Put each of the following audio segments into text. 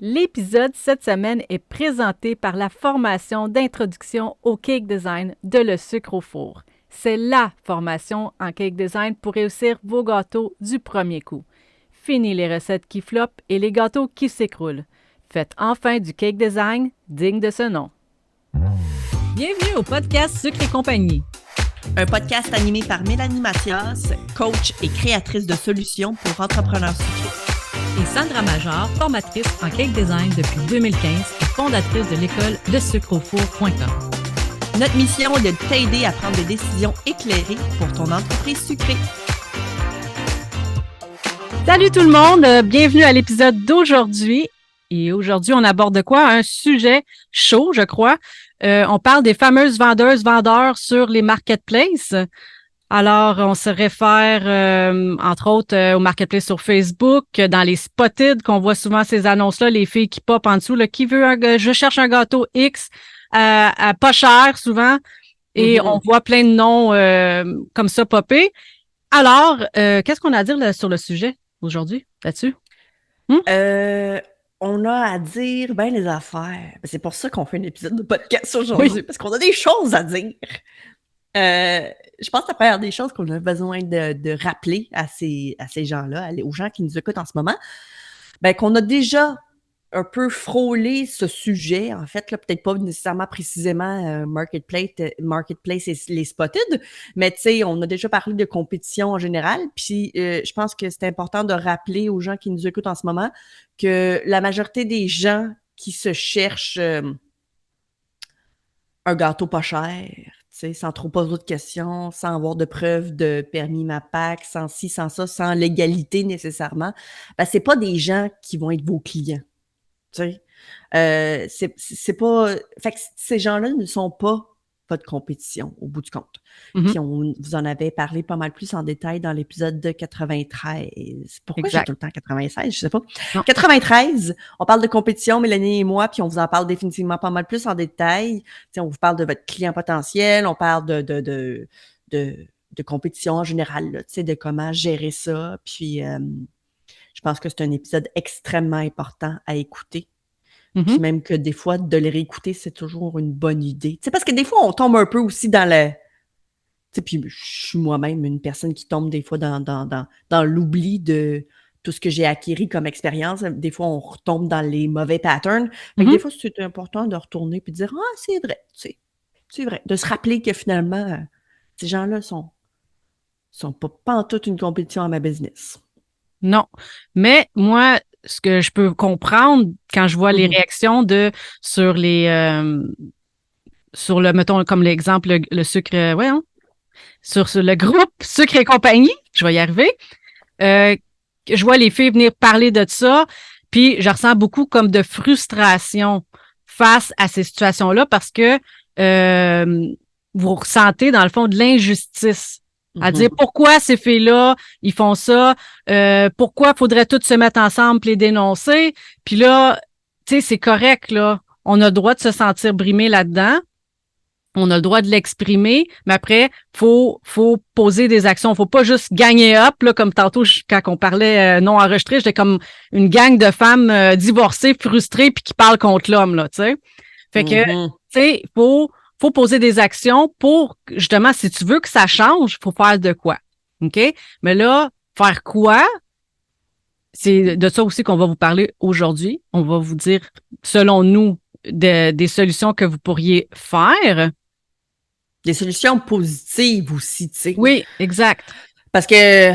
L'épisode cette semaine est présenté par la formation d'introduction au cake design de Le Sucre au Four. C'est la formation en cake design pour réussir vos gâteaux du premier coup. Fini les recettes qui floppent et les gâteaux qui s'écroulent. Faites enfin du cake design digne de ce nom. Bienvenue au podcast Sucre et compagnie. Un podcast animé par Mélanie Mathias, coach et créatrice de solutions pour entrepreneurs sucrés. Et Sandra Major, formatrice en cake design depuis 2015 et fondatrice de l'école lesucreaufour.com. Notre mission est de t'aider à prendre des décisions éclairées pour ton entreprise sucrée. Salut tout le monde, bienvenue à l'épisode d'aujourd'hui. Et aujourd'hui, on aborde quoi? Un sujet chaud, je crois. On parle des fameuses vendeurs sur les marketplaces. Alors, on se réfère, entre autres, au marketplace sur Facebook, dans les Spotted, qu'on voit souvent ces annonces-là, les filles qui popent en dessous, là, qui veut je cherche un gâteau X à pas cher, souvent, et on voit plein de noms comme ça popper. Alors, qu'est-ce qu'on a à dire là, sur le sujet aujourd'hui, là-dessus? On a à dire bien les affaires. C'est pour ça qu'on fait un épisode de podcast aujourd'hui, parce qu'on a des choses à dire. Je pense que la première des choses qu'on a besoin de rappeler à ces gens-là, aux gens qui nous écoutent en ce moment, ben, qu'on a déjà un peu frôlé ce sujet, en fait, là, peut-être pas nécessairement précisément Marketplace et les Spotted, mais tu sais, on a déjà parlé de compétition en général, puis je pense que c'est important de rappeler aux gens qui nous écoutent en ce moment que la majorité des gens qui se cherchent un gâteau pas cher, sans trop poser d'autres questions, sans avoir de preuves de permis MAPAC, sans ci, sans ça, sans légalité nécessairement, ben, c'est pas des gens qui vont être vos clients. C'est pas. Fait que ces gens-là ne sont pas votre compétition au bout du compte. Mm-hmm. Puis vous en avez parlé pas mal plus en détail dans l'épisode de 93. Pourquoi j'ai tout le temps 96? Je sais pas. Non. 93, on parle de compétition, Mélanie et moi, puis on vous en parle définitivement pas mal plus en détail. T'sais, on vous parle de votre client potentiel, on parle de compétition en général, là, de comment gérer ça. Puis je pense que c'est un épisode extrêmement important à écouter. Puis même que des fois, de les réécouter, c'est toujours une bonne idée. Parce que des fois, on tombe un peu aussi dans le... Puis je suis moi-même une personne qui tombe des fois dans l'oubli de tout ce que j'ai acquis comme expérience. Des fois, on retombe dans les mauvais patterns. Fait que des fois, c'est important de retourner puis de dire « Ah, c'est vrai, c'est vrai. » De se rappeler que finalement, ces gens-là sont pas en toute une compétition à ma business. Non. Mais moi, ce que je peux comprendre quand je vois les réactions sur le, mettons, comme l'exemple, le sucre, sur le groupe Sucre et compagnie, je vais y arriver, je vois les filles venir parler de ça, puis je ressens beaucoup comme de frustration face à ces situations-là parce que vous ressentez, dans le fond, de l'injustice. À dire pourquoi ces filles-là, ils font ça, pourquoi faudrait toutes se mettre ensemble et les dénoncer. Puis là, tu sais, c'est correct, là. On a le droit de se sentir brimé là-dedans. On a le droit de l'exprimer, mais après, faut poser des actions. Faut pas juste gagner up, là, comme tantôt, quand on parlait non enregistré, j'étais comme une gang de femmes divorcées, frustrées, puis qui parlent contre l'homme, là, tu sais. Fait que, tu sais, faut poser des actions pour, justement, si tu veux que ça change, faut faire de quoi. OK? Mais là, faire quoi? C'est de ça aussi qu'on va vous parler aujourd'hui. On va vous dire, selon nous, des solutions que vous pourriez faire. Des solutions positives aussi, tu sais. Oui, exact. Parce que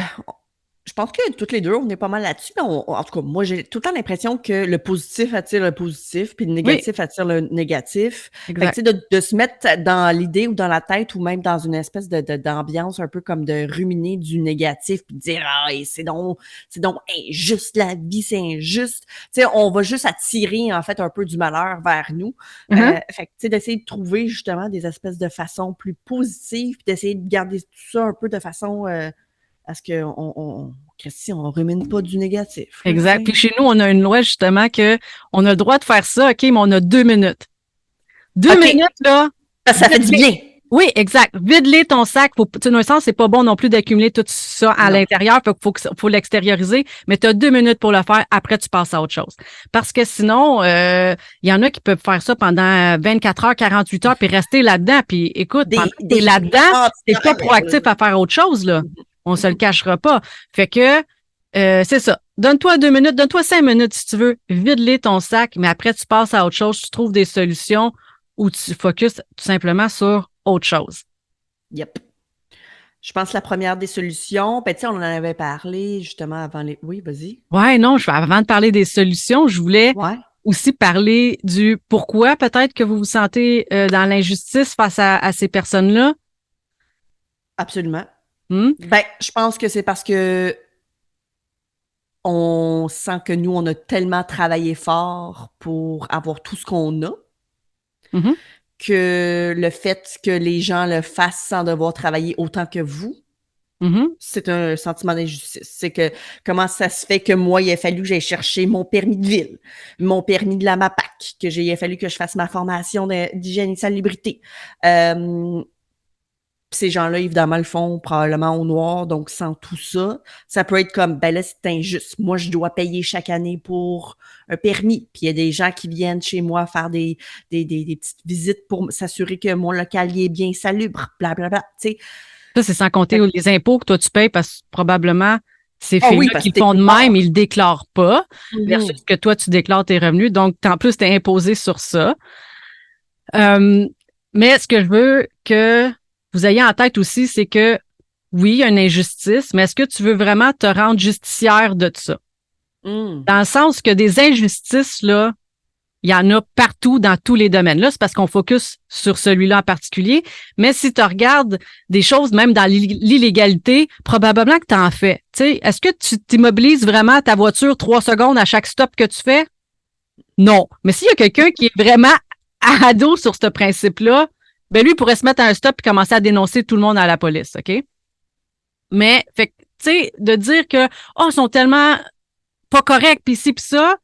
je pense que toutes les deux, on est pas mal là-dessus. Mais en tout cas, moi, j'ai tout le temps l'impression que le positif attire le positif, puis le négatif attire le négatif. Exact. Fait que, de se mettre dans l'idée ou dans la tête ou même dans une espèce d'ambiance un peu comme de ruminer du négatif, puis de dire « Ah, c'est donc injuste, la vie, c'est injuste. » Tu sais, on va juste attirer, en fait, un peu du malheur vers nous. Fait que, tu sais, d'essayer de trouver, justement, des espèces de façons plus positives, puis d'essayer de garder tout ça un peu de façon... à ce qu'on on rumine pas du négatif. Exact. Puis chez nous, on a une loi justement que on a le droit de faire ça, OK, mais on a 2 minutes. 2 minutes, là. Ça fait du bien. Oui, exact. Vide-les ton sac. Faut, tu sais, dans un sens, c'est pas bon non plus d'accumuler tout ça à l'intérieur. Faut l'extérioriser, mais tu as 2 minutes pour le faire. Après, tu passes à autre chose. Parce que sinon, il y en a qui peuvent faire ça pendant 24 heures, 48 heures, puis rester là-dedans. Puis écoute, pendant que t'es là-dedans, t'es pas proactif à faire autre chose, là. On se le cachera pas. Fait que, c'est ça. Donne-toi 2 minutes, donne-toi 5 minutes si tu veux. Vide-les ton sac, mais après, tu passes à autre chose. Tu trouves des solutions où tu focuses tout simplement sur autre chose. Yep. Je pense que la première des solutions, ben, tu sais, on en avait parlé justement avant les. Oui, vas-y. Ouais, non, avant de parler des solutions, je voulais aussi parler du pourquoi peut-être que vous vous sentez dans l'injustice face à ces personnes-là. Absolument. Ben, je pense que c'est parce que on sent que nous, on a tellement travaillé fort pour avoir tout ce qu'on a. Que le fait que les gens le fassent sans devoir travailler autant que vous, c'est un sentiment d'injustice. C'est que comment ça se fait que moi, il a fallu que j'aille chercher mon permis de ville, mon permis de la MAPAC, que il a fallu que je fasse ma formation d'hygiène et salubrité. Ces gens-là, évidemment, le font probablement au noir, donc sans tout ça, ça peut être comme, ben là, c'est injuste. Moi, je dois payer chaque année pour un permis. Puis il y a des gens qui viennent chez moi faire des petites visites pour s'assurer que mon local est bien salubre, blablabla. Tu sais. Ça, c'est sans compter les impôts que toi, tu payes parce que probablement, ces filles-là qui le font de même, ils le déclarent pas, versus que toi, tu déclares tes revenus. Donc, en plus, tu es imposé sur ça. Mais ce que je veux que vous ayez en tête aussi, c'est que oui, il y a une injustice, mais est-ce que tu veux vraiment te rendre justicière de ça? Dans le sens que des injustices, là, il y en a partout dans tous les domaines. Là, c'est parce qu'on focus sur celui-là en particulier. Mais si tu regardes des choses, même dans l'illégalité, probablement que tu en fais. Tu sais, est-ce que tu t'immobilises vraiment ta voiture 3 secondes à chaque stop que tu fais? Non. Mais s'il y a quelqu'un qui est vraiment à dos sur ce principe-là, ben lui pourrait se mettre à un stop et commencer à dénoncer tout le monde à la police, OK? Mais, fait tu sais, de dire que, oh, ils sont tellement pas corrects, pis ci, pis ça,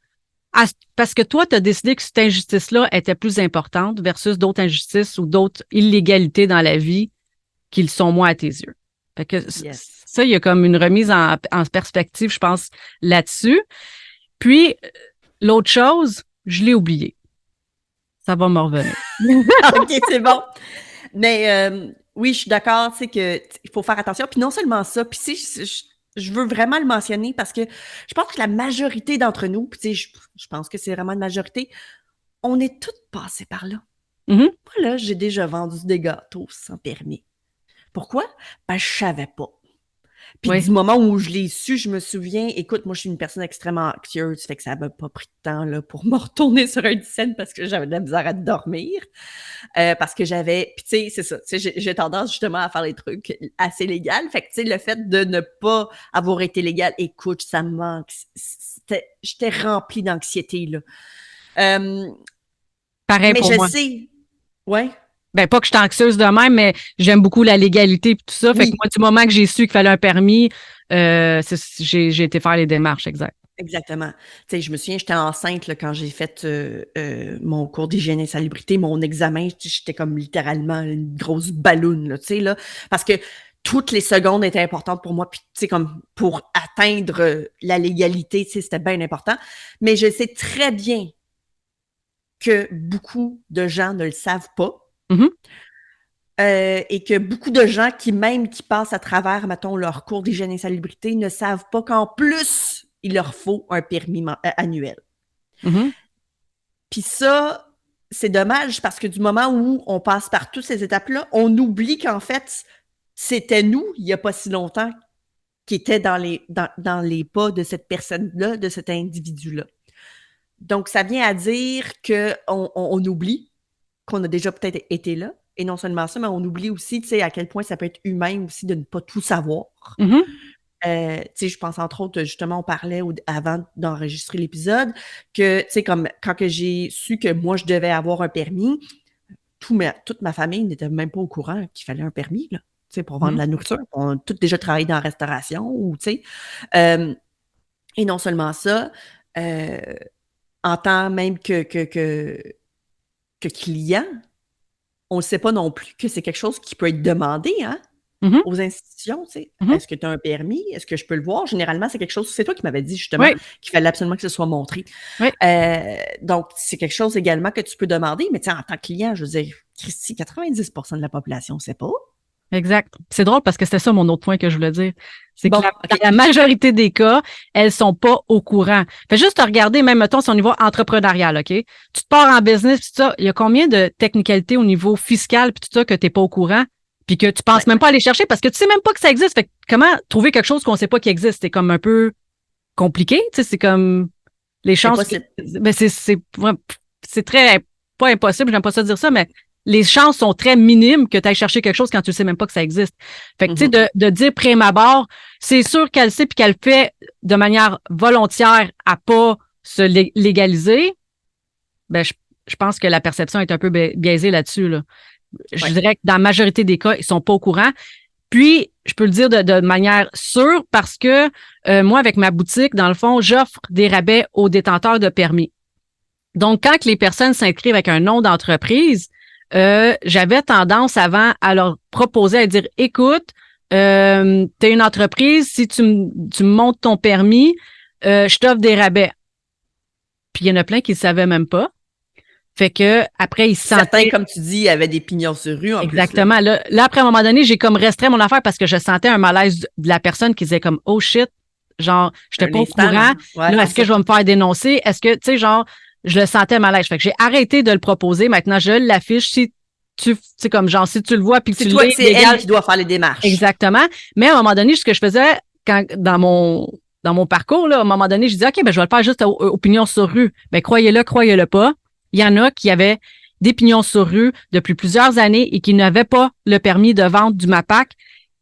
parce que toi, tu as décidé que cette injustice-là était plus importante versus d'autres injustices ou d'autres illégalités dans la vie qui le sont moins à tes yeux. Fait que ça, il y a comme une remise en perspective, je pense, là-dessus. Puis, l'autre chose, je l'ai oublié. Ça va me revenir. OK, c'est bon. Mais oui, je suis d'accord, tu sais, qu'il faut faire attention. Puis non seulement ça, puis si je veux vraiment le mentionner parce que je pense que la majorité d'entre nous, puis tu sais, je pense que c'est vraiment une majorité, on est toutes passées par là. Moi, là, j'ai déjà vendu des gâteaux sans permis. Pourquoi? Ben, je savais pas. Puis du moment où je l'ai su, je me souviens, écoute, moi, je suis une personne extrêmement anxieuse, fait que ça m'a pas pris de temps là, pour me retourner sur un dizaine parce que j'avais de la misère à dormir. Parce que j'avais... Puis tu sais, c'est ça. Tu sais, j'ai tendance justement à faire des trucs assez légaux. Fait que tu sais, le fait de ne pas avoir été légal, écoute, ça me manque. J'étais remplie d'anxiété, là. Pareil mais pour moi. Je sais. Ouais. Ben, pas que je suis anxieuse de même, mais j'aime beaucoup la légalité et tout ça. Fait que moi, du moment que j'ai su qu'il fallait un permis, j'ai été faire les démarches, exact. Exactement. Tu sais, je me souviens, j'étais enceinte là, quand j'ai fait mon cours d'hygiène et salubrité, mon examen, j'étais comme littéralement une grosse balloune, là, tu sais, là, parce que toutes les secondes étaient importantes pour moi, puis tu sais, comme pour atteindre la légalité, tu sais, c'était bien important. Mais je sais très bien que beaucoup de gens ne le savent pas. Et que beaucoup de gens qui passent à travers, mettons, leur cours d'hygiène et salubrité ne savent pas qu'en plus, il leur faut un permis annuel. Puis ça, c'est dommage parce que du moment où on passe par toutes ces étapes-là, on oublie qu'en fait, c'était nous, il n'y a pas si longtemps, qui étaient dans les pas de cette personne-là, de cet individu-là. Donc, ça vient à dire qu'on oublie qu'on a déjà peut-être été là. Et non seulement ça, mais on oublie aussi, tu sais, à quel point ça peut être humain aussi de ne pas tout savoir. Tu sais, je pense entre autres, justement, on parlait avant d'enregistrer l'épisode, que, tu sais, comme quand que j'ai su que moi, je devais avoir un permis, toute ma famille n'était même pas au courant qu'il fallait un permis, là, tu sais, pour vendre de la nourriture. On a tous déjà travaillé dans la restauration, ou, tu sais. Et non seulement ça, en tant même que client, on ne sait pas non plus que c'est quelque chose qui peut être demandé, hein, Mhm. aux institutions, tu sais. Mhm. Est-ce que tu as un permis? Est-ce que je peux le voir? Généralement, c'est quelque chose, c'est toi qui m'avais dit justement Oui, qu'il fallait absolument que ce soit montré. oui, Donc, c'est quelque chose également que tu peux demander, mais tu sais, en tant que client, je veux dire, Christy, 90% de la population ne sait pas. exact. C'est drôle parce que c'était ça mon autre point que je voulais dire. C'est que Bon, dans OK. la majorité des cas, elles sont pas au courant. Fais juste regarder, même, mettons, si on y va entrepreneurial, OK? Tu te pars en business, puis tout ça, il y a combien de technicalités au niveau fiscal, puis tout ça, que tu n'es pas au courant, puis que tu penses Ouais. même pas aller chercher parce que tu sais même pas que ça existe. Fait que comment trouver quelque chose qu'on sait pas qui existe? C'est comme un peu compliqué, tu sais, c'est comme les chances. Impossible. Ben c'est très, pas impossible, j'aime pas ça dire ça, mais les chances sont très minimes que tu ailles chercher quelque chose quand tu sais même pas que ça existe. Fait que, tu sais, de dire prime abord, c'est sûr qu'elle sait puis qu'elle fait de manière volontaire à pas se légaliser, ben, je pense que la perception est un peu biaisée là-dessus, là. Je dirais que dans la majorité des cas, ils sont pas au courant. Puis, je peux le dire de manière sûre parce que moi, avec ma boutique, dans le fond, j'offre des rabais aux détenteurs de permis. Donc, quand les personnes s'inscrivent avec un nom d'entreprise, j'avais tendance avant à leur proposer à dire, écoute, tu es une entreprise, si tu me montres ton permis, je t'offre des rabais. Puis, il y en a plein qui ne savaient même pas. Fait que après, ils se sentaient... Certains, comme tu dis, avaient des pignons sur rue en Exactement. plus. Là, après, à un moment donné, j'ai comme restreint mon affaire parce que je sentais un malaise de la personne qui disait comme, oh shit, genre, je n'étais pas au courant. Ouais, là, est-ce que je vais me faire dénoncer? Est-ce que, tu sais, genre, je le sentais malaise. Fait que j'ai arrêté de le proposer. Maintenant, je l'affiche. Si tu sais, comme genre, si tu le vois puis que c'est tu toi, l'es, c'est elle qui doit faire les démarches. Exactement. Mais à un moment donné, ce que je faisais dans mon parcours, là, à un moment donné, je disais, OK, ben, je vais le faire juste aux pignons sur rue. Ben, croyez-le pas. Il y en a qui avaient des pignons sur rue depuis plusieurs années et qui n'avaient pas le permis de vente du MAPAC.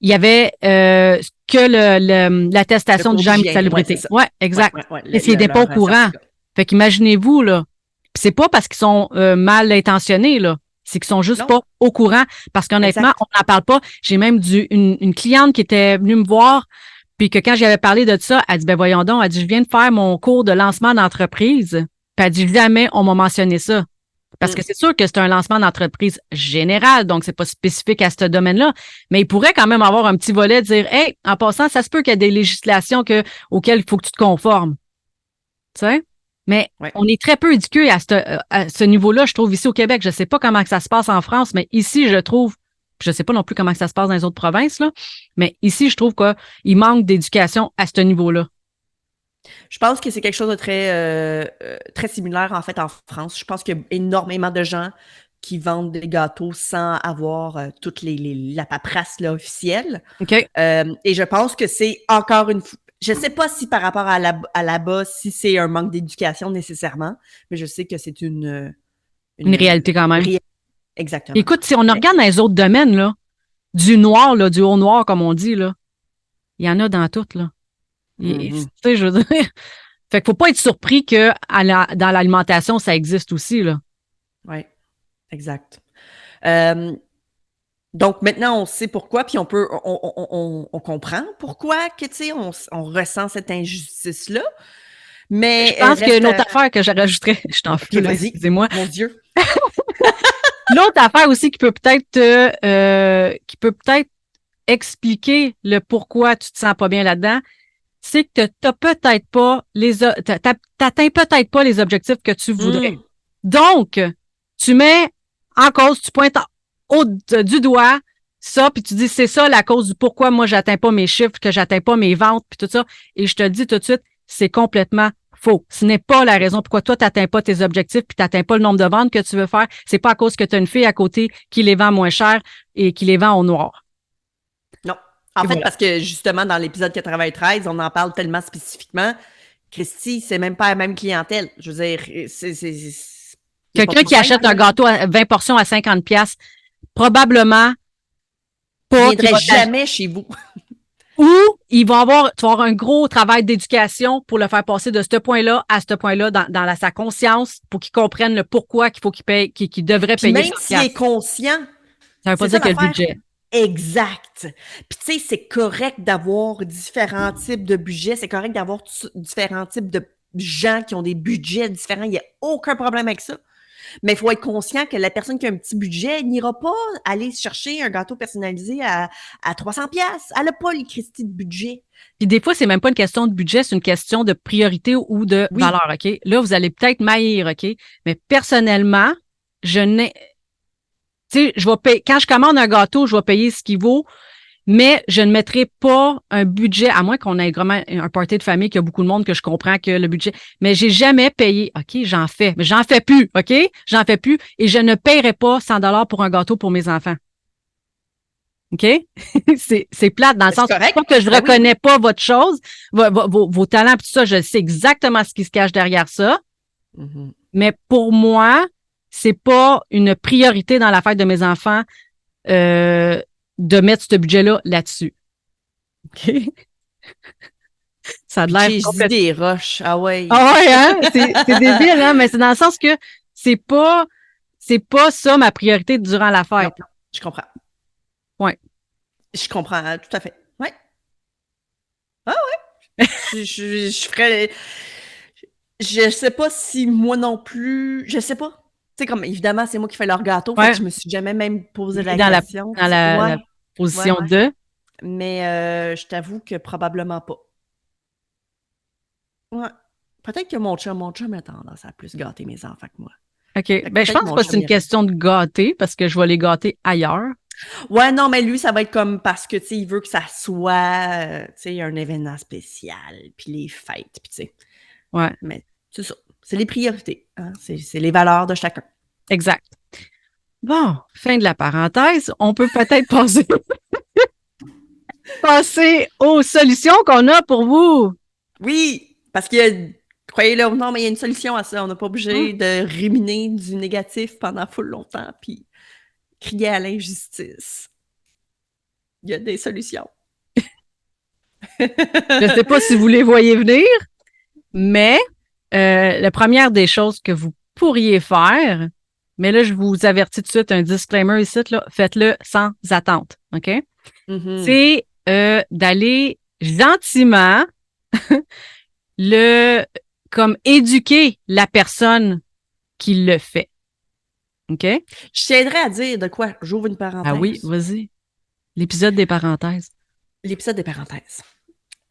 Il y avait que l'attestation du gemme de salubrité. Ouais, exact. Et s'ils n'étaient pas au courant. Fait qu'imaginez-vous, là. Puis c'est pas parce qu'ils sont mal intentionnés, là. C'est qu'ils sont juste pas au courant. Parce qu'honnêtement, on n'en parle pas. J'ai même une cliente qui était venue me voir, puis que quand j'avais parlé de ça, elle dit, ben voyons donc, elle dit, je viens de faire mon cours de lancement d'entreprise. Puis elle dit, jamais on m'a mentionné ça. Parce que c'est sûr que c'est un lancement d'entreprise général, donc c'est pas spécifique à ce domaine-là, mais il pourrait quand même avoir un petit volet de dire, hey, en passant, ça se peut qu'il y ait des législations auxquelles il faut que tu te conformes. Tu sais? Mais on est très peu éduqués à ce niveau-là, je trouve, ici au Québec. Je sais pas comment que ça se passe en France, mais ici, je trouve, je sais pas non plus comment que ça se passe dans les autres provinces, là, mais ici, je trouve qu'il manque d'éducation à ce niveau-là. Je pense que c'est quelque chose de très similaire, en fait, en France. Je pense qu'il y a énormément de gens qui vendent des gâteaux sans avoir toute la paperasse là, officielle. Okay. Et je pense que c'est encore une fois, je ne sais pas si par rapport à là-bas, si c'est un manque d'éducation nécessairement, mais je sais que c'est une réalité quand même. Exactement. Écoute, si on regarde dans les autres domaines, là, du noir, là, du haut noir, comme on dit, là, il y en a dans toutes, là. Tu sais, je veux dire. Fait qu'il faut pas être surpris que dans l'alimentation, ça existe aussi, là. Oui, exact. Donc maintenant, on sait pourquoi, puis on comprend pourquoi que, tu sais, on ressent cette injustice-là. Mais je pense qu'il y a une autre affaire que je rajouterais. Je t'en prie, vas-y. Excusez-moi. Mon Dieu. L'autre affaire aussi qui peut peut-être expliquer le pourquoi tu te sens pas bien là-dedans, c'est que t'atteins peut-être pas les objectifs que tu voudrais. Donc, tu mets en cause, tu pointes du doigt ça, puis tu dis c'est ça la cause du pourquoi moi j'atteins pas mes chiffres, que j'atteins pas mes ventes, puis tout ça. Et je te le dis tout de suite, c'est complètement faux. Ce n'est pas la raison pourquoi toi, tu n'atteins pas tes objectifs puis tu n'atteins pas le nombre de ventes que tu veux faire. C'est pas à cause que tu as une fille à côté qui les vend moins cher et qui les vend au noir. Non. En fait, parce que justement, dans l'épisode 93, on en parle tellement spécifiquement. Christy, c'est même pas la même clientèle. Je veux dire, c'est quelqu'un qui achète un gâteau à 20 portions à 50$, probablement pas. Il ne viendrait jamais chez vous. Ou tu vas avoir un gros travail d'éducation pour le faire passer de ce point-là à ce point-là dans sa conscience pour qu'il comprenne le pourquoi qu'il faut qu'il paye, qu'il devrait payer. Même s'il est conscient. Ça veut pas dire qu'il y a le budget. Exact. Puis tu sais, c'est correct d'avoir différents types de budgets, c'est correct d'avoir différents types de gens qui ont des budgets différents, il n'y a aucun problème avec ça. Mais il faut être conscient que la personne qui a un petit budget n'ira pas aller chercher un gâteau personnalisé à 300$. Elle n'a pas le Christie de budget. Puis des fois, c'est même pas une question de budget, c'est une question de priorité ou de valeur, OK? Là, vous allez peut-être m'haïr, OK? Mais personnellement, je n'ai... Tu sais, je vais payer... Quand je commande un gâteau, je vais payer ce qu'il vaut, mais je ne mettrai pas un budget, à moins qu'on ait vraiment un party de famille qui a beaucoup de monde, que je comprends que le budget... Mais j'ai jamais payé... OK, j'en fais. Mais j'en fais plus, OK? J'en fais plus. Et je ne paierai pas 100$ pour un gâteau pour mes enfants. OK? c'est plate dans le sens pas que je reconnais pas votre chose, vos talents, tout ça, je sais exactement ce qui se cache derrière ça. Mm-hmm. Mais pour moi, c'est pas une priorité dans la fête de mes enfants de mettre ce budget-là là-dessus. OK? Ça a l'air complètement... des roches. Ah ouais. Ah ouais, hein? C'est débile, hein? Mais c'est dans le sens que c'est pas ça ma priorité durant la fête. Non, je comprends. Ouais. Je comprends, tout à fait. Ouais. Ah ouais. je ferais... Je sais pas si moi non plus... Je sais pas. Tu sais, comme, évidemment, c'est moi qui fais leur gâteau, fait que je me suis jamais même posé la question. Dans la position de... Mais je t'avoue que probablement pas. Ouais. Peut-être que mon chum a tendance à plus gâter mes enfants que moi. OK. Ben, je pense pas que c'est une question de gâter, parce que je vais les gâter ailleurs. Ouais, non, mais lui, ça va être comme parce que, tu sais, il veut que ça soit, tu sais, un événement spécial, puis les fêtes, puis tu sais. Ouais. Mais c'est ça. C'est les priorités. Hein? C'est les valeurs de chacun. Exact. Bon, fin de la parenthèse. On peut peut-être passer aux solutions qu'on a pour vous. Oui, parce qu'il y a, croyez-le ou non, mais il y a une solution à ça. On n'est pas obligé de ruminer du négatif pendant full longtemps, puis crier à l'injustice. Il y a des solutions. Je ne sais pas si vous les voyez venir, mais la première des choses que vous pourriez faire, mais là, je vous avertis tout de suite, un disclaimer ici, là, faites-le sans attente, OK? Mm-hmm. C'est d'aller gentiment comme éduquer la personne qui le fait. OK? Je tiendrais à dire de quoi? J'ouvre une parenthèse. Ah oui, vas-y. L'épisode des parenthèses. L'épisode des parenthèses.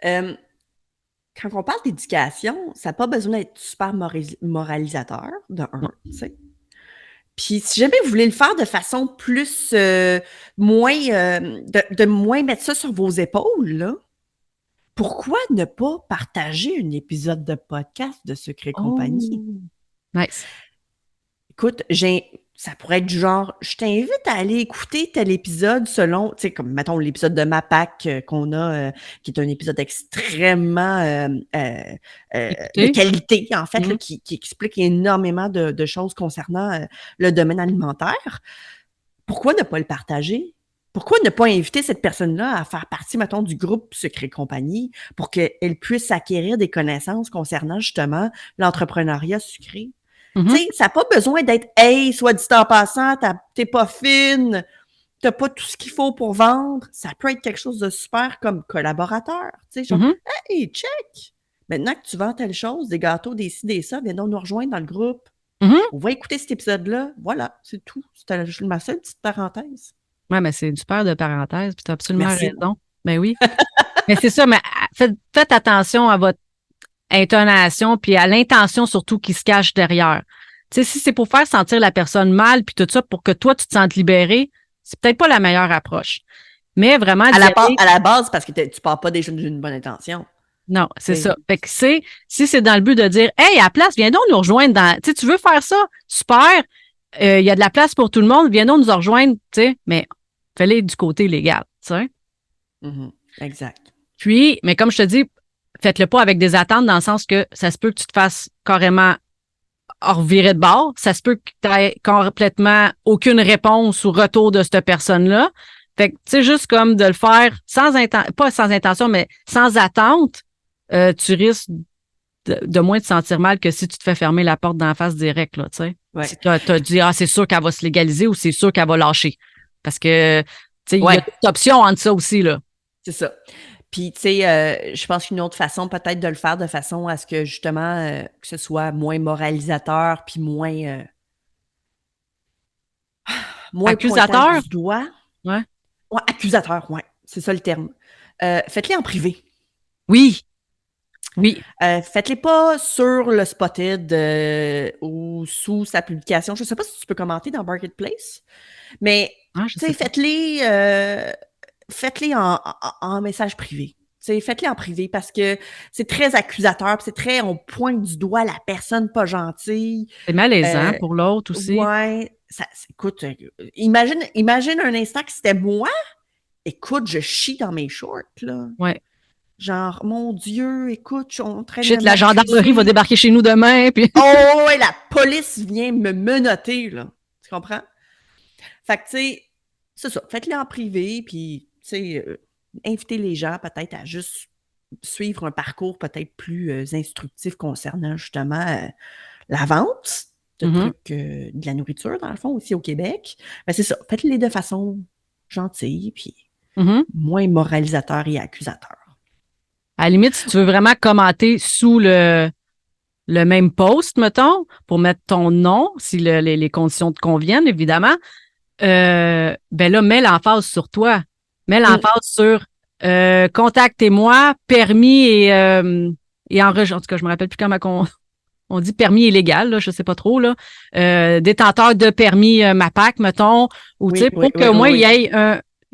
Quand on parle d'éducation, ça n'a pas besoin d'être super moralisateur, de un, tu sais. Puis si jamais vous voulez le faire de façon plus moins de moins mettre ça sur vos épaules, là, pourquoi ne pas partager un épisode de podcast de Secret Compagnie? Nice. Écoute, ça pourrait être du genre, je t'invite à aller écouter tel épisode selon, tu sais, comme, mettons, l'épisode de MAPAC qu'on a, qui est un épisode extrêmement de qualité, en fait, là, qui explique énormément de choses concernant le domaine alimentaire. Pourquoi ne pas le partager? Pourquoi ne pas inviter cette personne-là à faire partie, mettons, du groupe Secret Compagnie pour qu'elle puisse acquérir des connaissances concernant, justement, l'entrepreneuriat sucré? Tu sais, ça n'a pas besoin d'être « Hey, soit dit en passant, t'es pas fine, t'as pas tout ce qu'il faut pour vendre. » Ça peut être quelque chose de super comme collaborateur. Tu sais, genre « Hey, check! Maintenant que tu vends telle chose, des gâteaux, des ci, des ça, viens donc nous rejoindre dans le groupe. On va écouter cet épisode-là. » Voilà, c'est tout. C'était ma seule petite parenthèse. Oui, mais c'est une super de parenthèse, puis tu as absolument raison. Ben oui. Mais c'est ça, mais faites attention à votre intonation, puis à l'intention surtout qui se cache derrière. Tu sais, si c'est pour faire sentir la personne mal, puis tout ça, pour que toi, tu te sentes libéré, c'est peut-être pas la meilleure approche. Mais vraiment... À la base, parce que tu pars pas déjà d'une bonne intention. Non, c'est ça. Fait que si c'est dans le but de dire « Hey, à la place, viens donc nous rejoindre dans... Tu sais, tu veux faire ça? Super! Il y a de la place pour tout le monde, viens donc nous rejoindre, tu sais, mais fais-les du côté légal, tu sais. Exact. Puis, mais comme je te dis, faites-le pas avec des attentes dans le sens que ça se peut que tu te fasses carrément revirer de bord. Ça se peut que tu n'aies complètement aucune réponse ou retour de cette personne-là. Fait que, tu sais, juste comme de le faire pas sans intention, mais sans attente, tu risques de moins te sentir mal que si tu te fais fermer la porte d'en face direct, là, tu sais. Ouais. Si tu as dit, c'est sûr qu'elle va se légaliser ou c'est sûr qu'elle va lâcher. Parce que, tu sais, il y a toute option entre ça aussi, là. C'est ça. Puis, tu sais, je pense qu'une autre façon peut-être de le faire de façon à ce que, justement, que ce soit moins moralisateur puis moins moins accusateur? pointage du doigt. Ouais. Ouais, accusateur, ouais. C'est ça le terme. Faites-les en privé. Oui. Oui. Faites-les pas sur le Spotted ou sous sa publication. Je ne sais pas si tu peux commenter dans Marketplace, mais Je sais pas. faites-les en message privé. Faites-les en privé parce que c'est très accusateur, c'est très on pointe du doigt la personne pas gentille. C'est malaisant pour l'autre aussi. Ouais, écoute, imagine un instant que c'était moi. Écoute, je chie dans mes shorts, là. Ouais. Genre, mon Dieu, écoute, je suis en train de Shit, la gendarmerie va m'accuser. débarquer chez nous demain. Puis... Oh, ouais, la police vient me menotter, là. Tu comprends? Fait que, tu sais, c'est ça. Faites-le en privé, puis, tu sais, invitez les gens peut-être à juste suivre un parcours peut-être plus instructif concernant justement la vente de trucs, de la nourriture, dans le fond, aussi au Québec. Ben, c'est ça. Faites-les de façon gentille, puis moins moralisateur et accusateur. À la limite, si tu veux vraiment commenter sous le même post, mettons, pour mettre ton nom, si les conditions te conviennent, évidemment, ben là, mets l'emphase sur toi. Mets l'emphase sur contactez-moi, permis et enregistré. En tout cas, je me rappelle plus comment on dit permis illégal, là, je sais pas trop, là. Détenteur de permis MAPAC, mettons, ou tu sais, pour qu'au moins il y ait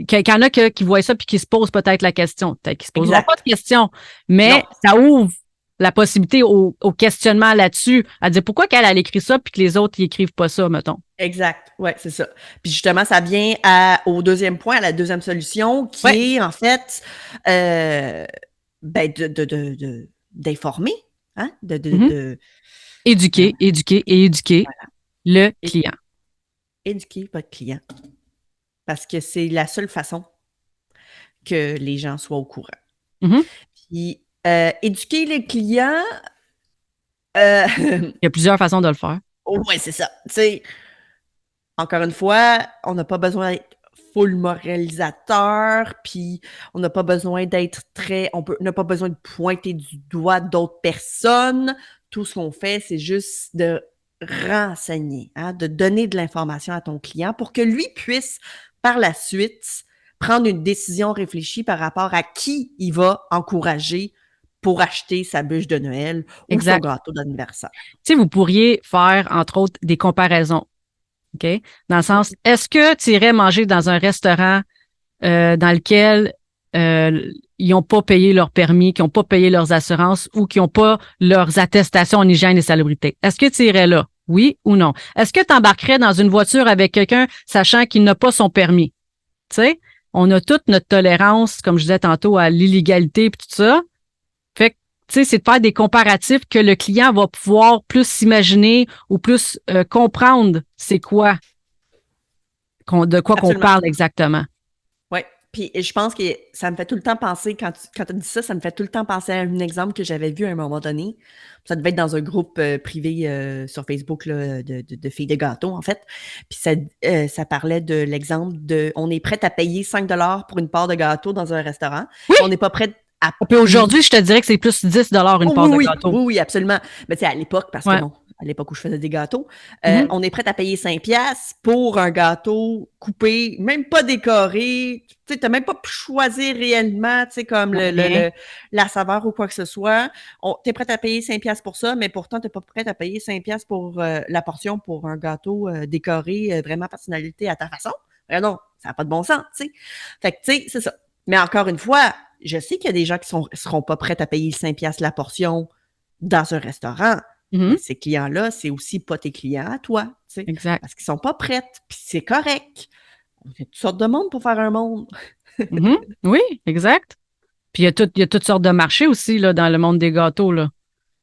qu'il y en a qui voient ça puis qui se posent peut-être la question. Peut-être qu'ils se poseront pas de question, mais ça ouvre la possibilité au questionnement là-dessus, à dire pourquoi qu'elle écrit ça puis que les autres, ils écrivent pas ça, mettons. Exact, ouais, c'est ça. Puis justement, ça vient au deuxième point, à la deuxième solution, qui est en fait d'informer, hein, éduquer le client. Éduquer votre client. Parce que c'est la seule façon que les gens soient au courant. Puis éduquer les clients... Il y a plusieurs façons de le faire. Oui, c'est ça. Tu sais, encore une fois, on n'a pas besoin d'être full moralisateur, puis on n'a pas besoin d'être on n'a pas besoin de pointer du doigt d'autres personnes. Tout ce qu'on fait, c'est juste de renseigner, hein, de donner de l'information à ton client pour que lui puisse, par la suite, prendre une décision réfléchie par rapport à qui il va encourager pour acheter sa bûche de Noël ou son gâteau d'anniversaire. Tu sais, vous pourriez faire, entre autres, des comparaisons. OK? Dans le sens, est-ce que tu irais manger dans un restaurant dans lequel ils n'ont pas payé leur permis, qui n'ont pas payé leurs assurances ou qui n'ont pas leurs attestations en hygiène et salubrité? Est-ce que tu irais là? Oui ou non? Est-ce que tu embarquerais dans une voiture avec quelqu'un sachant qu'il n'a pas son permis? Tu sais, on a toute notre tolérance, comme je disais tantôt, à l'illégalité et tout ça. Fait que, tu sais, c'est de faire des comparatifs que le client va pouvoir plus s'imaginer ou plus comprendre c'est quoi, de quoi qu'on parle exactement. Oui, puis je pense que ça me fait tout le temps penser, quand tu as dit ça me fait tout le temps penser à un exemple que j'avais vu à un moment donné. Ça devait être dans un groupe privé sur Facebook là, de filles de gâteaux, en fait. Puis ça parlait de l'exemple de on est prêt à payer 5 $ pour une part de gâteau dans un restaurant. Oui! On n'est pas prêt à... Puis aujourd'hui, je te dirais que c'est plus 10 $ une part de gâteau. Oui, absolument. Mais tu sais, à l'époque, parce que bon, à l'époque où je faisais des gâteaux, on est prêt à payer 5$ pour un gâteau coupé, même pas décoré. Tu sais, t'as même pas pu choisir réellement, tu sais, comme la saveur ou quoi que ce soit. T'es prêt à payer 5$ pour ça, mais pourtant, t'es pas prêt à payer 5$ pour la portion pour un gâteau décoré, vraiment personnalité à ta façon. Non, ça n'a pas de bon sens, tu sais. Fait que, tu sais, c'est ça. Mais encore une fois, je sais qu'il y a des gens qui seront pas prêts à payer 5$ la portion dans un restaurant. Mais ces clients-là, c'est aussi pas tes clients à toi. Tu sais, exact. Parce qu'ils sont pas prêts, puis c'est correct. On fait toutes sortes de monde pour faire un monde. Oui, exact. Puis il y a toutes sortes de marchés aussi là, dans le monde des gâteaux. Là.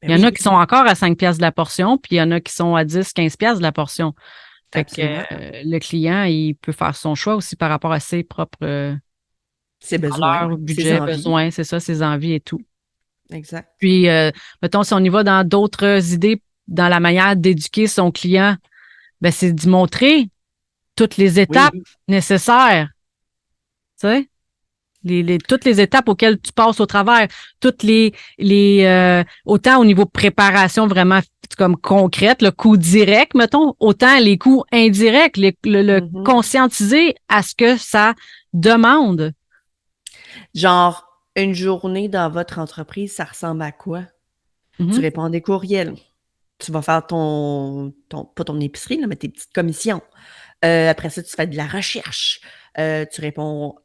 Il y en a qui sont encore à 5$ de la portion, puis il y en a qui sont à 10-15$ de la portion. Fait que le client, il peut faire son choix aussi par rapport à ses propres ses besoins, budget, besoins, c'est ça, ses envies et tout. Exact. Puis, mettons, si on y va dans d'autres idées, dans la manière d'éduquer son client, ben, c'est d'y montrer toutes les étapes nécessaires. Tu sais? Toutes les étapes auxquelles tu passes au travers, toutes les autant au niveau de préparation vraiment comme concrètes, le coup direct, mettons, autant les coups indirects, le conscientiser à ce que ça demande. Genre, une journée dans votre entreprise, ça ressemble à quoi? Tu réponds à des courriels. Tu vas faire pas ton épicerie, là, mais tes petites commissions. Après ça, tu fais de la recherche. Tu réponds,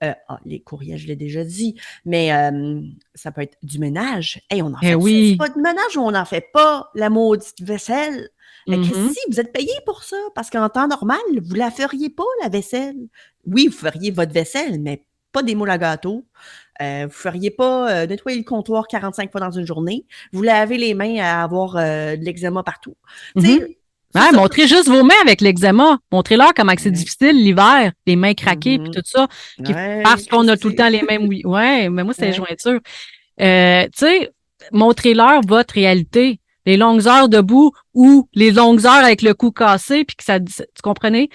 les courriels, je l'ai déjà dit, mais ça peut être du ménage. Hey, on en fait oui. pas de ménage ou on n'en fait pas la maudite vaisselle. Fait que si vous êtes payé pour ça, parce qu'en temps normal, vous la feriez pas, la vaisselle. Oui, vous feriez votre vaisselle, mais pas des moules à gâteau. Vous feriez pas nettoyer le comptoir 45 fois dans une journée. Vous lavez les mains à avoir de l'eczéma partout. Tu sais, montrez juste vos mains avec l'eczéma. Montrez-leur comment c'est difficile l'hiver, les mains craquées puis tout ça. Parce qu'on a tout le temps les mêmes. Ouais, mais moi, c'est les jointures. Tu sais, montrez-leur votre réalité. Les longues heures debout ou les longues heures avec le cou cassé, puis que ça, tu comprenez?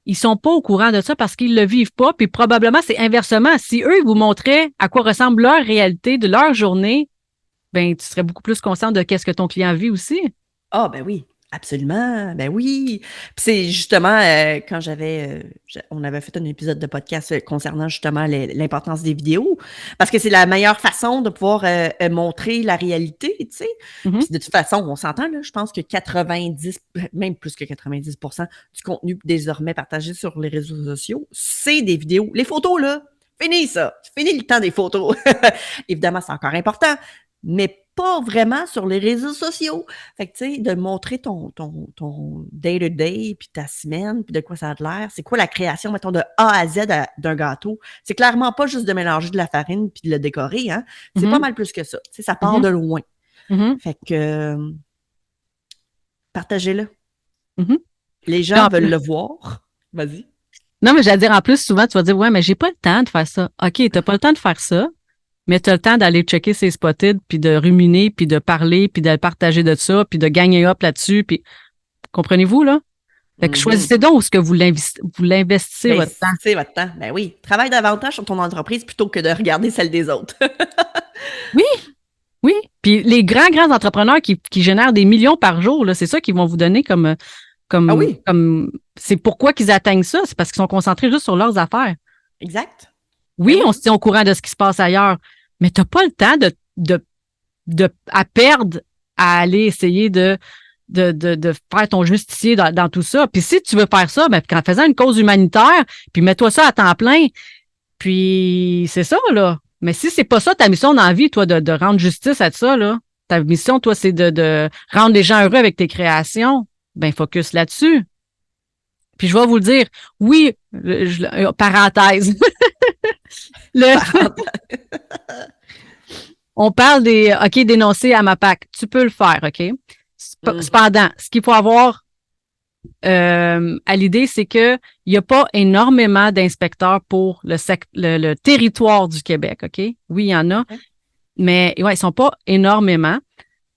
Ils sont pas au courant de ça parce qu'ils le vivent pas, puis probablement c'est inversement. Si eux, ils vous montraient à quoi ressemble leur réalité de leur journée, ben tu serais beaucoup plus conscient de qu'est-ce que ton client vit aussi. Ah, ben oui, absolument, ben oui. Puis c'est justement quand on avait fait un épisode de podcast concernant justement l'importance des vidéos, parce que c'est la meilleure façon de pouvoir montrer la réalité, tu sais. Puis de toute façon, on s'entend, là, je pense que 90, même plus que 90% du contenu désormais partagé sur les réseaux sociaux, c'est des vidéos. Les photos, là, fini ça, fini le temps des photos. Évidemment, c'est encore important, mais pas vraiment sur les réseaux sociaux. Fait que, tu sais, de montrer ton day-to-day, puis ta semaine, puis de quoi ça a l'air. C'est quoi la création, mettons, de A à Z d'un gâteau? C'est clairement pas juste de mélanger de la farine puis de le décorer, hein. C'est pas mal plus que ça. Tu sais, ça part de loin. Fait que, partagez-le. Les gens veulent le voir. Vas-y. Non, mais j'allais dire, en plus, souvent, tu vas dire, ouais, mais j'ai pas le temps de faire ça. OK, t'as pas le temps de faire ça. Mais tu as le temps d'aller checker ses spotted, puis de ruminer, puis de parler, puis de partager de ça, puis de gagner up là-dessus. Puis comprenez-vous, là? Fait que choisissez donc où est-ce que vous l'investissez votre temps. C'est votre temps. Ben oui. Travaille davantage sur ton entreprise plutôt que de regarder celle des autres. Oui. Puis les grands entrepreneurs qui génèrent des millions par jour, là, c'est ça qu'ils vont vous donner comme c'est pourquoi qu'ils atteignent ça. C'est parce qu'ils sont concentrés juste sur leurs affaires. Exact. Oui, on se tient au courant de ce qui se passe ailleurs, mais tu n'as pas le temps à perdre à aller essayer de faire ton justicier dans tout ça. Puis si tu veux faire ça, ben, en faisant une cause humanitaire, puis mets-toi ça à temps plein, puis c'est ça, là. Mais si c'est pas ça ta mission dans la vie, toi, de rendre justice à ça, là, ta mission, toi, c'est de rendre les gens heureux avec tes créations, ben focus là-dessus. Puis je vais vous le dire, oui, parenthèse. On parle dénoncer à ma PAC. Tu peux le faire, OK? Cependant, ce qu'il faut avoir à l'idée, c'est qu'il n'y a pas énormément d'inspecteurs pour le territoire du Québec, OK? Oui, il y en a, mais ouais, ils sont pas énormément.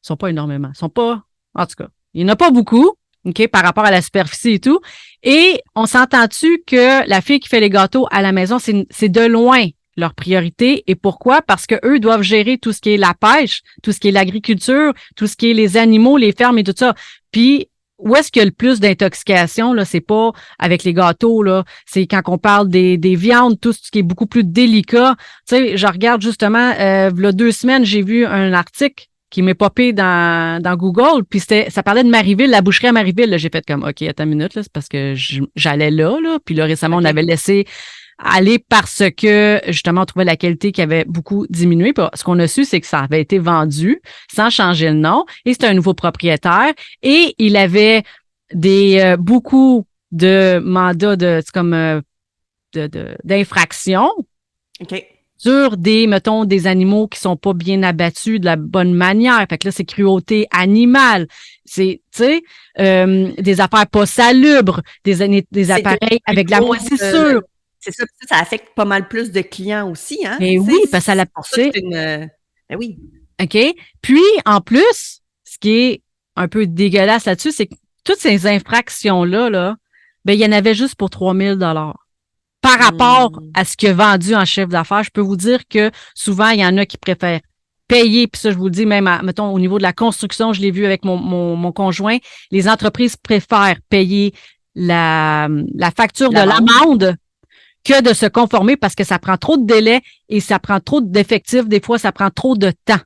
En tout cas, il n'y en a pas beaucoup, OK, par rapport à la superficie et tout. Et on s'entend-tu que la fille qui fait les gâteaux à la maison, c'est de loin leur priorité. Et pourquoi? Parce que eux doivent gérer tout ce qui est la pêche, tout ce qui est l'agriculture, tout ce qui est les animaux, les fermes et tout ça. Puis, où est-ce qu'il y a le plus d'intoxication, là? C'est pas avec les gâteaux, là. C'est quand on parle des viandes, tout ce qui est beaucoup plus délicat. Tu sais, je regarde justement, il y a 2 semaines, j'ai vu un article qui m'est popé dans Google, puis ça parlait de Marieville, la boucherie à Marieville. Là, j'ai fait comme, OK, attends une minute, là, c'est parce que j'allais là, puis là, récemment, on avait laissé aller parce que, justement, on trouvait la qualité qui avait beaucoup diminué. Puis, ce qu'on a su, c'est que ça avait été vendu sans changer le nom, et c'était un nouveau propriétaire, et il avait beaucoup de mandats d'infraction. OK. Sur des animaux qui sont pas bien abattus de la bonne manière. Fait que là, c'est cruauté animale. C'est, tu sais, des affaires pas salubres, des appareils avec de la moisissure. C'est ça, ça affecte pas mal plus de clients aussi, hein? Mais oui, parce que ça l'a poussé. Ben oui. OK. Puis, en plus, ce qui est un peu dégueulasse là-dessus, c'est que toutes ces infractions-là, ben, il y en avait juste pour 3 000 $ par rapport à ce qu'il a vendu en chiffre d'affaires. Je peux vous dire que souvent, il y en a qui préfèrent payer, puis ça, je vous le dis, même, mettons, au niveau de la construction, je l'ai vu avec mon conjoint, les entreprises préfèrent payer la facture de l'amende que de se conformer parce que ça prend trop de délai et ça prend trop d'effectifs. Des fois, ça prend trop de temps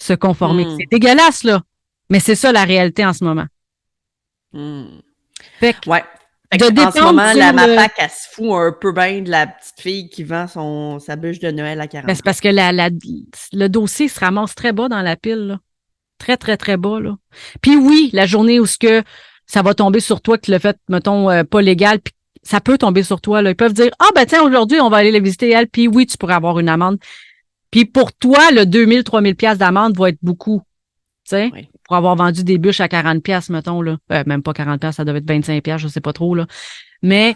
se conformer. C'est dégueulasse, là. Mais c'est ça la réalité en ce moment. Fait que, ouais. En ce moment, la MAPAC, elle se fout un peu bien de la petite fille qui vend sa bûche de Noël à 40 c'est parce que le dossier se ramasse très bas dans la pile, là. Très, très, très bas, là. Puis oui, la journée où ça va tomber sur toi que tu l'as fait, mettons, pas légal, puis ça peut tomber sur toi, là. Ils peuvent dire, tiens, aujourd'hui, on va aller la visiter, elle, puis oui, tu pourrais avoir une amende. Puis pour toi, le 2000, 3000 pièces d'amende va être beaucoup, tu sais, pour avoir vendu des bûches à 40 pièces, mettons, là. Même pas 40 pièces, ça devait être 25 pièces, je sais pas trop, là. Mais,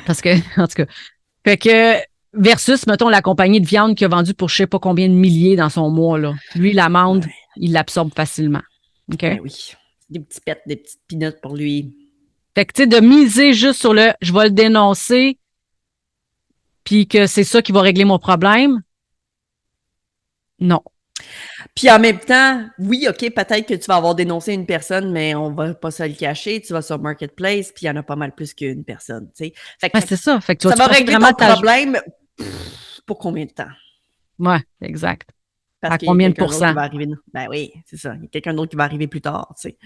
parce que, en tout cas, fait que, versus, mettons, la compagnie de viande qui a vendu pour je sais pas combien de milliers dans son mois, là. Lui, l'amende, il l'absorbe facilement. OK? Ben oui. Des petits pets, des petites peanuts pour lui. Fait que, tu sais, de miser juste sur je vais le dénoncer, puis que c'est ça qui va régler mon problème. Non. Puis en même temps, oui, OK, peut-être que tu vas avoir dénoncé une personne, mais on va pas se le cacher. Tu vas sur Marketplace, puis il y en a pas mal plus qu'une personne, tu sais. Fait que, c'est ça. Fait que ça va régler ton problème pour combien de temps? Ouais, exact. Parce à combien de pourcents? Qui va arriver. Ben oui, c'est ça. Il y a quelqu'un d'autre qui va arriver plus tard, tu sais.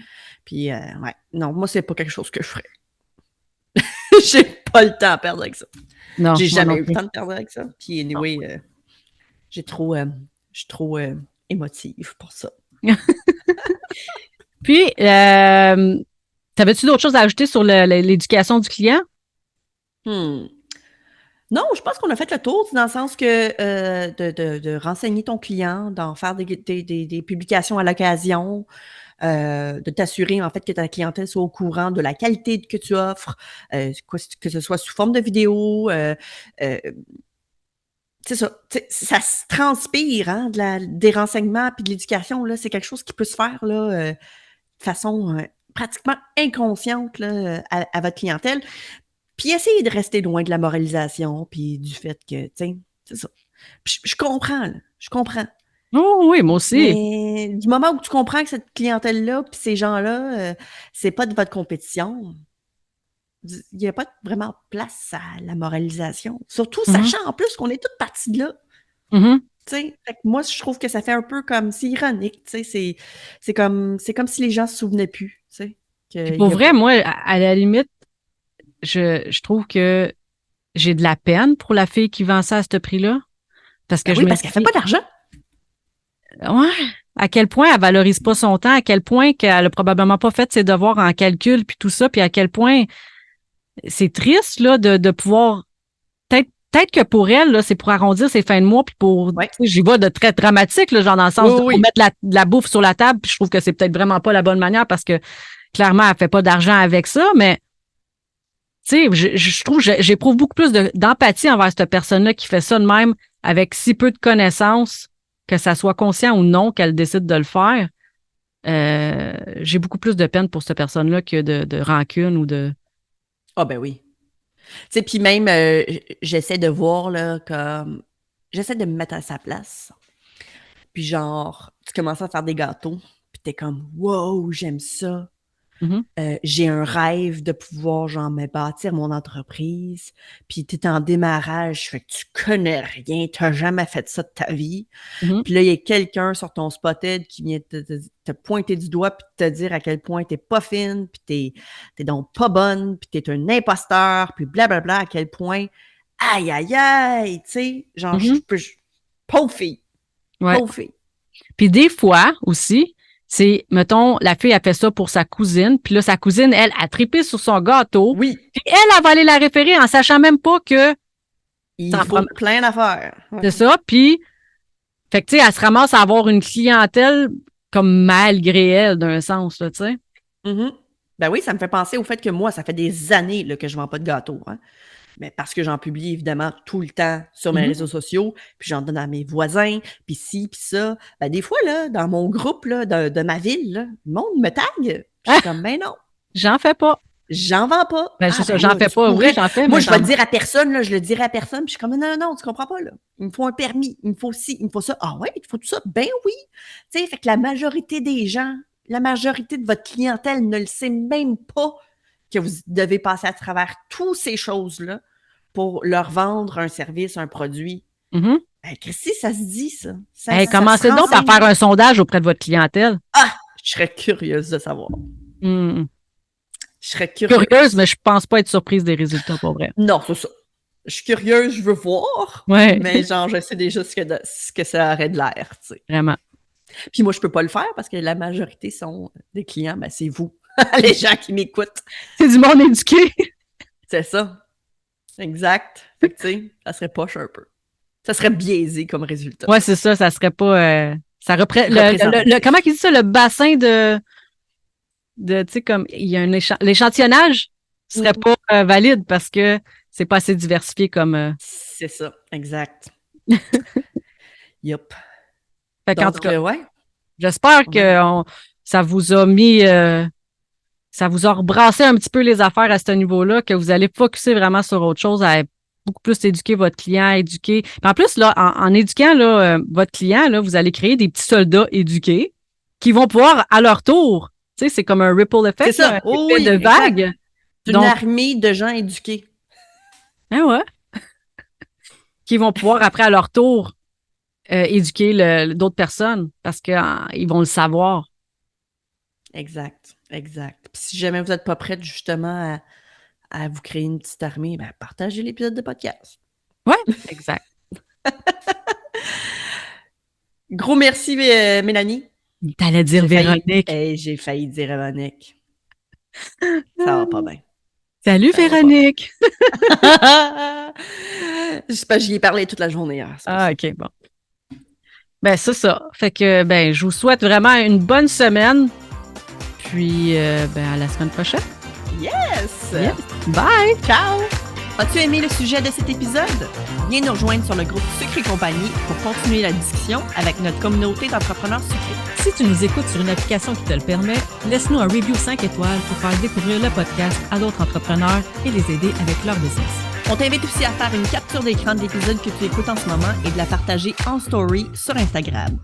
Puis, ouais. Non, moi, c'est pas quelque chose que je ferais. J'ai pas le temps à perdre avec ça. Non, j'ai jamais eu le temps de perdre avec ça. Puis, anyway, je suis trop émotive pour ça. Puis, t'avais-tu d'autres choses à ajouter sur l'éducation du client? Non, je pense qu'on a fait le tour, dans le sens que de renseigner ton client, d'en faire des publications à l'occasion, de t'assurer en fait que ta clientèle soit au courant de la qualité que tu offres, que ce soit sous forme de vidéo. C'est ça. Ça se transpire, hein, des renseignements puis de l'éducation. Là, c'est quelque chose qui peut se faire là, de façon pratiquement inconsciente là, à votre clientèle. Puis essayez de rester loin de la moralisation, puis du fait que, tu sais, c'est ça. Puis je comprends, là. Je comprends. Oh oui, moi aussi. Mais du moment où tu comprends que cette clientèle-là, puis ces gens-là, c'est pas de votre compétition, il n'y a pas vraiment place à la moralisation. Surtout sachant en plus qu'on est toutes parties de là. Tu sais, moi, je trouve que ça fait un peu comme, c'est ironique, tu sais, c'est comme si les gens se souvenaient plus, tu sais. Pour vrai, moi, à la limite, je trouve que j'ai de la peine pour la fille qui vend ça à ce prix-là. Parce que parce qu'elle fait pas d'argent. Ouais. À quel point elle valorise pas son temps, à quel point qu'elle a probablement pas fait ses devoirs en calcul puis tout ça, puis à quel point c'est triste là de pouvoir peut-être que pour elle là, c'est pour arrondir ses fins de mois puis pour j'y vais de très dramatique là, genre dans le sens de pour mettre de la bouffe sur la table, puis je trouve que c'est peut-être vraiment pas la bonne manière parce que clairement elle fait pas d'argent avec ça, mais tu sais, je trouve j'éprouve beaucoup plus d'empathie envers cette personne-là qui fait ça de même avec si peu de connaissances, que ça soit conscient ou non qu'elle décide de le faire. J'ai beaucoup plus de peine pour cette personne-là que de rancune ou de... Ah ben oui. Tu sais, puis même, j'essaie de voir, là, comme... J'essaie de me mettre à sa place. Puis genre, tu commences à faire des gâteaux, puis t'es comme « Wow, j'aime ça! » J'ai un rêve de pouvoir, genre, me bâtir mon entreprise. Puis t'es en démarrage, fait que tu connais rien, t'as jamais fait ça de ta vie. Puis là, il y a quelqu'un sur ton Spotted qui vient te pointer du doigt puis te dire à quel point t'es pas fine, puis t'es donc pas bonne, puis t'es un imposteur, puis blablabla, à quel point, aïe, aïe, aïe, tu sais, genre, pauvre fille. Pauvre fille. Puis des fois aussi, c'est, mettons, la fille a fait ça pour sa cousine, puis là, sa cousine, elle, a trippé sur son gâteau. Oui. Puis elle va aller la référer en sachant même pas que... Il faut plein d'affaires. Ouais. C'est ça, puis... Fait que, tu sais, elle se ramasse à avoir une clientèle comme malgré elle, d'un sens, là, tu sais. Ben oui, ça me fait penser au fait que moi, ça fait des années là, que je vends pas de gâteaux, hein. Mais parce que j'en publie évidemment tout le temps sur mes réseaux sociaux, puis j'en donne à mes voisins, puis ci, puis ça. Ben des fois, là, dans mon groupe là, de ma ville, là, le monde me tague. Puis je suis comme, ben non. J'en fais pas. J'en vends pas. Ben, c'est ça, j'en fais pas. Oui, j'en fais, moi, mais je vais le dire à personne, là, je le dirai à personne, puis je suis comme, non, tu comprends pas, là. Il me faut un permis, il me faut ci, il me faut ça. Ah ouais, il te faut tout ça? Ben oui. Tu sais, fait que la majorité des gens, la majorité de votre clientèle ne le sait même pas que vous devez passer à travers toutes ces choses-là pour leur vendre un service, un produit. Mm-hmm. Ben, Christy, ça se dit, ça. Commencez donc par faire un sondage auprès de votre clientèle. Ah, je serais curieuse de savoir. Mm. Je serais curieuse, mais je pense pas être surprise des résultats, pour vrai. Non, c'est ça. Je suis curieuse, je veux voir. Ouais. Mais genre, je sais déjà ce que ça aurait de l'air, tu sais. Vraiment. Puis moi, je peux pas le faire parce que la majorité sont des clients, ben c'est vous, les gens qui m'écoutent. C'est du monde éduqué. C'est ça. Exact. Fait que, tu sais, ça serait poche un peu. Ça serait biaisé comme résultat. Ouais, c'est ça. Ça serait pas... ça représente... comment il dit ça? Le bassin de tu sais, comme... Il y a l'échantillonnage serait pas valide parce que c'est pas assez diversifié comme... C'est ça. Exact. Yup. Fait qu'en tout cas, ouais. j'espère que ça vous a mis... ça vous a rebrassé un petit peu les affaires à ce niveau-là, que vous allez focusser vraiment sur autre chose, à beaucoup plus éduquer votre client, éduquer. Puis en plus, là, en éduquant là, votre client, là, vous allez créer des petits soldats éduqués qui vont pouvoir, à leur tour, tu sais, c'est comme un ripple effect, c'est ça. Là, un effet de vague. Une armée de gens éduqués. Ah ouais. Qui vont pouvoir, après, à leur tour, éduquer d'autres personnes parce qu'ils vont le savoir. Exact. Puis si jamais vous n'êtes pas prête, justement, à vous créer une petite armée, ben, partagez l'épisode de podcast. Oui, exact. Gros merci, Mélanie. T'allais dire Véronique. J'ai failli dire Véronique. Ça va pas bien. Salut, Véronique. Je sais pas, j'y ai parlé toute la journée hier. OK, bon. Ben, c'est ça. Fait que, ben, je vous souhaite vraiment une bonne semaine. Puis, ben, à la semaine prochaine. Yes! Bye! Ciao! As-tu aimé le sujet de cet épisode? Viens nous rejoindre sur le groupe Sucre et compagnie pour continuer la discussion avec notre communauté d'entrepreneurs sucrés. Si tu nous écoutes sur une application qui te le permet, laisse-nous un review 5 étoiles pour faire découvrir le podcast à d'autres entrepreneurs et les aider avec leur business. On t'invite aussi à faire une capture d'écran de l'épisode que tu écoutes en ce moment et de la partager en story sur Instagram.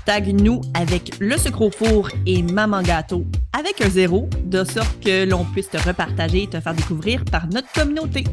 Tag-nous avec le sucre au four et Maman Gâteau avec un 0, de sorte que l'on puisse te repartager et te faire découvrir par notre communauté.